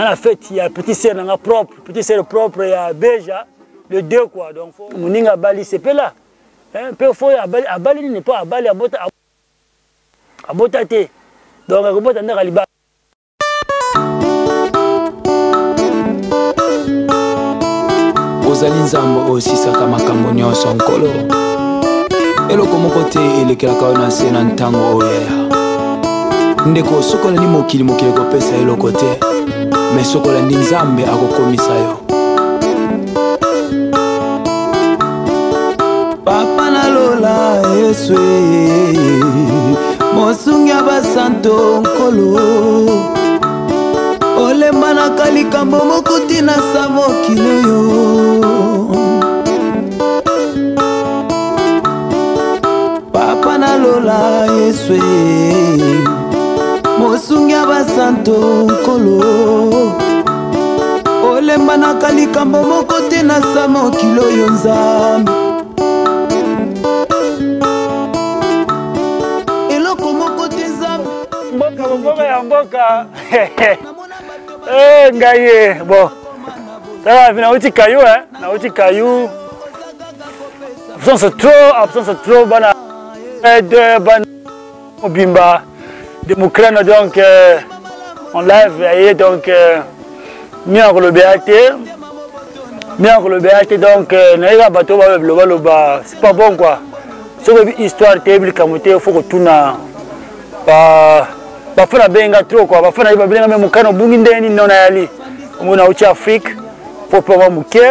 la fête, il y a petit sœur propre, petit sœur propre, il y a Béja, le deux quoi. Donc, Mouninga Bali, c'est pas là. Peu faut à Bali n'est pas à Bali, à Botate. Donc, à Botate, à Liba. Ozali nzambo aussi saka makambo nyonso nkolo. Eloko moko te elekelaka yo na se na ntango oyo. Ndeko sokola ni mokili kopesa eloko te. Mais sokola ndi nzambe akokomisa yo. Papa na lola Yesu mosungi abasanto nkolo. Olemba na kalikambo mokuti na savo kiloyo. Papa na lola Yesu mosungi abasanto nkolo. Olemba na kalikambo mokuti na savo kiloyo nzambe. Eloko mokuti nzambe. Mboka ya mboka. Ngaye, bon. Ça va, na uti kayu, na uti kayu. Absence trop, bana. De ban Obimba, de Moukrana, donc, en live, et donc, bien le BAT, donc, naïra bateau, c'est pas bon quoi. C'est une histoire terrible, comme il faut que tout n'a pas. Bafana benga trop quoi, bafana iba benga même mukano bungi ndeni nona yali. Muna uchi Afrique, faut pas muke,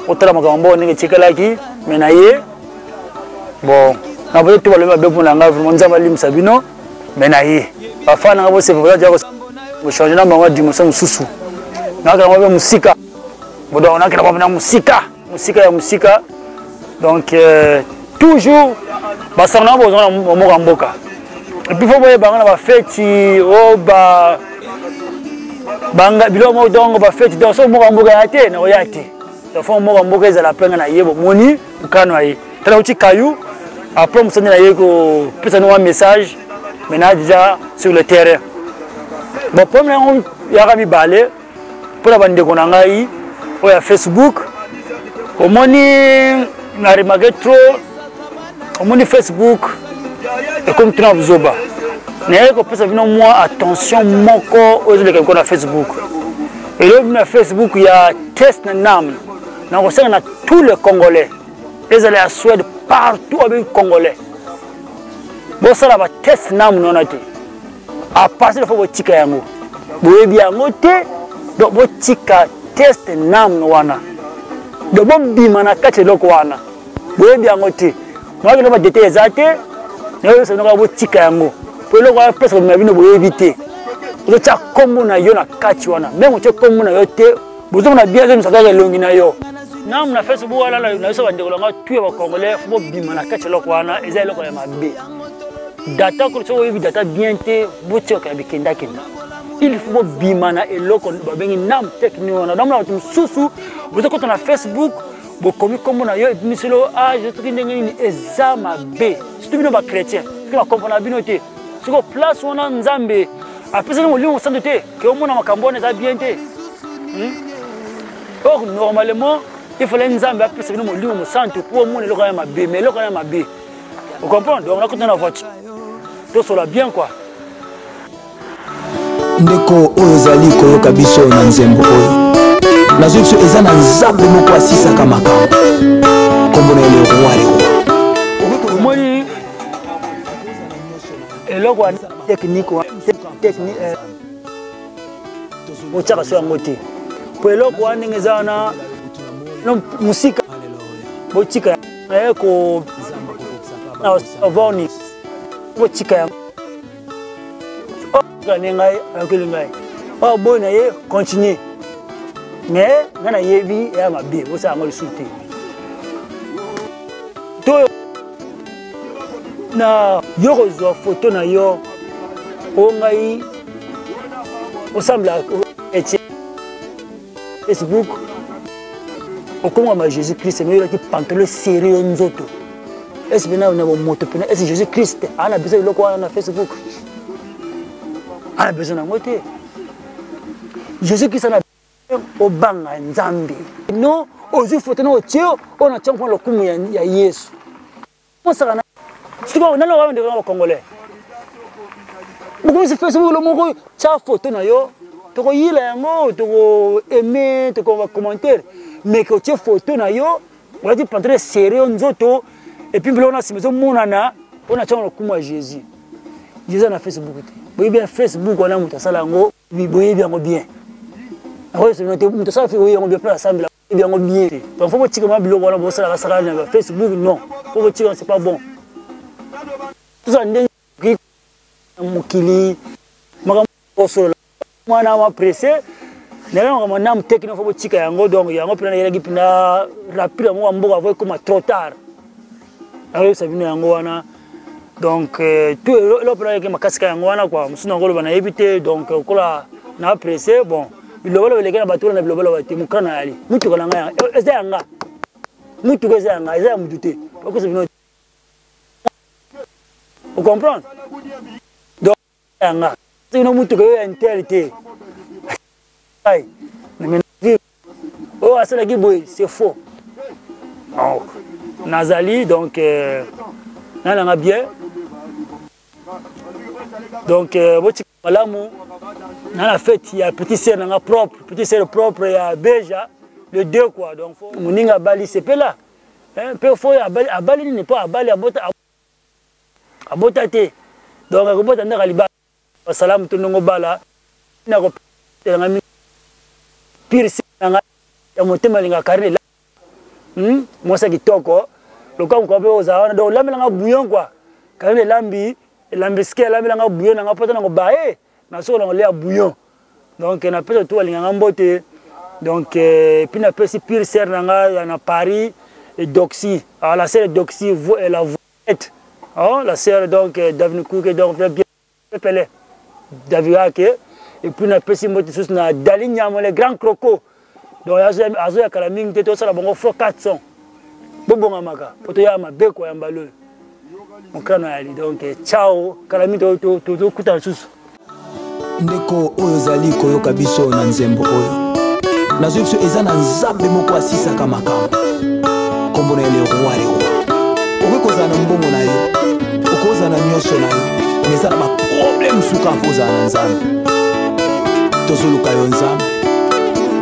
otala makambo ndenge tikalaki, menaye. Bon, na bote to balema bebu na nga vraiment nzamba lim sabino, menaye. Bafana ngabo se vola jako mo changer na mama di musa mususu. Na ka ngabo musika. Bodo na ka ngabo musika. Donc toujours basana bozona mo mboka. Et puis il faut voir les fêtes, biloko donc ba fête donc so mo mboka yate na oyate. Donc faut mo mboka ezala penga na yebo moni ukano ayi. Tala uti kayu après musani na yeko pesa no message maintenant déjà sur le terrain. Bon premier on yaka mi balé pour la bande ko na ngai o ya Facebook. Au moni na remarqué trop au moni Facebook. Et comme tu as vu, moi attention mon corps aux gens qui Facebook. Et là sur Facebook il y a test nam. On a tous les Congolais. Les allez à Suède partout avec Congolais. Bon ça va test nam non a été. À partir de fois tika yango. Boye bien ngote donc bo tika test nam wana. De bon bimana kate loko wana. Boye bien ngote. Moi je vais détailler zate. Nous sommes tika yango. Pour le voir presque ma vie nous éviter. Vous êtes comme na yo na katiwana. Même tu comme na yo te. Vous avez bien nous saka longi na yo. Na na Facebook wala na so bande kolanga tuye ba Congolais fo bima na kati loko wana eza loko ya mabe. Data ko so yebi data bien te botie ka bikenda kenda. Il faut bima na eloko ba bengi nam technique wana. Na mna mususu vous êtes na Facebook bokomi comme na yo et miselo ah je te ndenge eza mabe. Surtout bino ba chrétien. Qui va comprendre bino te. Sur place on a nzambe. Après ça nous lions sans doute que au monde makambo na bien te. Or normalement il faut nzambe après ça nous lions au centre pour au monde le quand mabe mais le quand mabe. Vous comprenez? Donc on a quand na voiture. Donc ça bien quoi. Ndeko oyo zali koyoka biso na nzembo oyo. Nazo biso eza na nzambe moko asisaka makambo. Kombo na le roi. Moi eloko technique bochaka so yangote po eloko wana ngeza na musika bochika ko na avoni bochika ya ngai akeli ngai pa bona ye continue mais ngana yebi ya mabe bosa ngoli suti to na yo rezo photo na yo o ngai osambla Facebook au comment ma Jésus Christ mais il a qui pantalon serré nzoto est-ce que na moto pena est-ce Jésus Christ ana besoin de quoi na Facebook ana besoin na moto Jésus qui s'en a au banga nzambe non ozu photo no tio on a tchampo le kumu ya Yesu on ça na tu vois on a le de congolais beaucoup se fait le moko cha photo na yo to ko yila yango to ko aimer to ko commentaire mais que tu photo na yo on a dit prendre sérieux nzoto et puis on a si maison monana on a tchampo le kumu ya Jésus Jésus na Facebook te bien Facebook on a mutasala ngo boye bien bien. Oui, c'est tout ça fait oui on bien plein ensemble bien bien. Donc faut que tu commences bilo voilà bosser la salle na Facebook non. Faut que tu c'est pas bon. Tout ça ndenge mukili maka bosolo mwana wa pressé. Nela ngoma na mtekino faut que tu yango donc yango pina yela gipina rapide mo mboka voit comme trop tard. Alors ça vient yango wana donc tout le problème que makasika yango wana quoi musuna ngolo bana éviter donc kola na pressé bon il le les gars bateau na bilobolo bati mukana ali mutu kana nga ezanga mutu kezanga ezanga mudute parce que c'est venu vous comprenez donc nga c'est une mutu que intérité ay mais oh asala ki boy c'est faux donc nazali donc nana bien donc boti malamu dans la fête il y a petit sœur propre il y a Beja le deux quoi donc faut moninga bali c'est pas là hein peu faut à bali n'est pas à bali à botate donc à bota ndaka liba salam to ngo bala na ko ngami pirsi nga ya motema linga karne mosa kitoko le comme ko be ozawana donc lamela nga bouillon quoi karne lambiske lamela nga bouillon nga pota ngo bae na so on l'a bouillon donc on appelle tout l'inganga mbote donc puis on appelle si pire serre nanga na Paris et Doxy alors la serre Doxy et la voilette oh la serre donc David Cook donc bien pelé David Ake et puis on appelle si mbote sous na Dalinya les grands crocos donc azo ya kalaming te to sala bongo fo 400 bobonga maka poto ya mabeko ya mbalo mon kana ali donc ciao kalaming to kuta susu ndeko oyo zali koyoka biso na nzembo oyo nazwi biso eza na nzambe moko asisaka makambo kombo na ele roi okoki kozala na mbongo na yo okozala na nyonso na yo me eza na baproblème suka kozala na nzambe tozoluka yo nzambe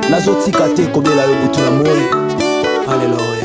nazotika te kobela yo butu na moi alleluya